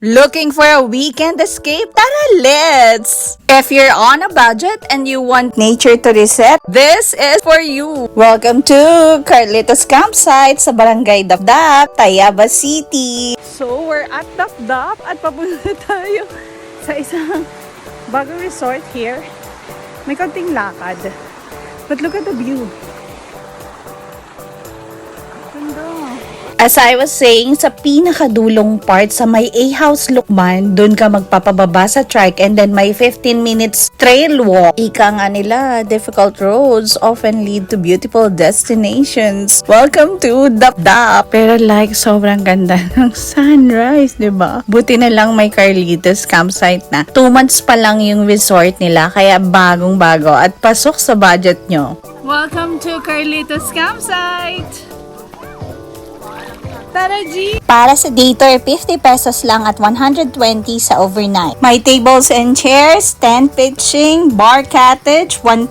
Looking for a weekend escape? Tara, let's! If you're on a budget and you want nature to reset, this is for you! Welcome to Carlitos Campsite sa Barangay Dapdap, Tayabas City. So, we're at Dapdap at papunta tayo sa isang bagong resort here. May konting lakad. But look at the view. Ganda. As I was saying, sa pinakadulong part sa may A-House Lukman, dun ka magpapababa sa trike and then may 15 minutes trail walk. Ika nga nila, difficult roads often lead to beautiful destinations. Welcome to Dapdap! Pero like, sobrang ganda ng sunrise, diba? Buti na lang may Carlitos Campsite na. 2 months pa lang yung resort nila, kaya bagong-bago at pasok sa budget nyo. Welcome to Carlitos Campsite! Tara, G! Para sa day tour, 50 pesos lang at 120 sa overnight. May tables and chairs, tent pitching, bar cottage, 1,000,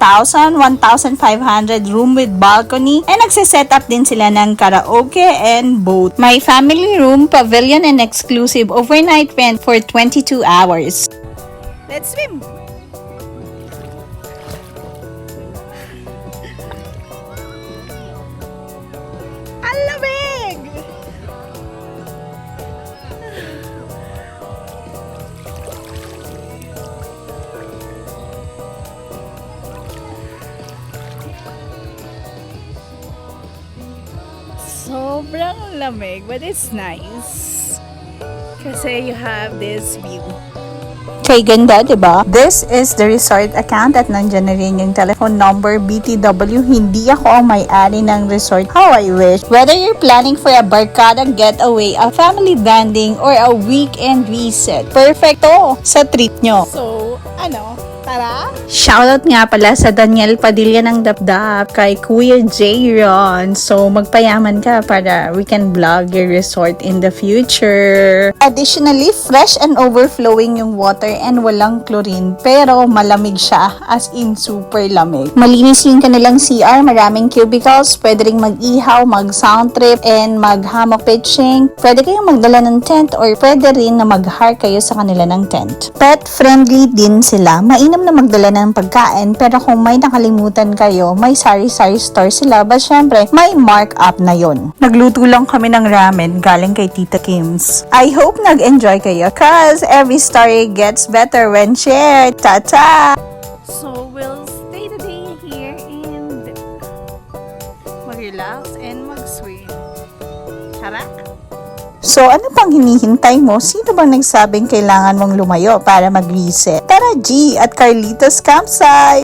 1,500 room with balcony, and nagsiset up din sila ng karaoke and boat. May family room, pavilion, and exclusive overnight rent for 22 hours. Let's swim! Alamig! Sobrang lamig, but it's nice. Kasi you have this view. Kay ganda, diba? This is the resort account at nandyan na rin yung telephone number BTW. Hindi ako ang may-ari ng resort. How I wish. Whether you're planning for a barkada getaway, a family bonding, or a weekend reset, perfecto sa trip nyo. So, tara? Shoutout nga pala sa Daniel Padilla ng Dapdap kay Kuya Jayron. So, magpayaman ka para we can vlog your resort in the future. Additionally, fresh and overflowing yung water and walang chlorine. Pero malamig siya, as in super lamig. Malinis yung kanilang CR, maraming cubicles, pwede rin mag-ihaw, mag-sound trip, and mag-hammock pitching. Pwede kayong magdala ng tent or pwede rin na mag-hire kayo sa kanila ng tent. Pet friendly din sila. Mainam na magdala ng pagkain, pero kung may nakalimutan kayo, may sari-sari store sila, but syempre, may markup na yon. Nagluto lang kami ng ramen galing kay Tita Kim's. I hope nag-enjoy kayo cause every story gets better when shared. Ta-ta! So, we'll stay the day here and mag-relax and mag-swim. Tara! So, ano pang hinihintay mo? Sino bang nagsabing kailangan mong lumayo para mag-reset? Tara, G! At Carlitos Campsite!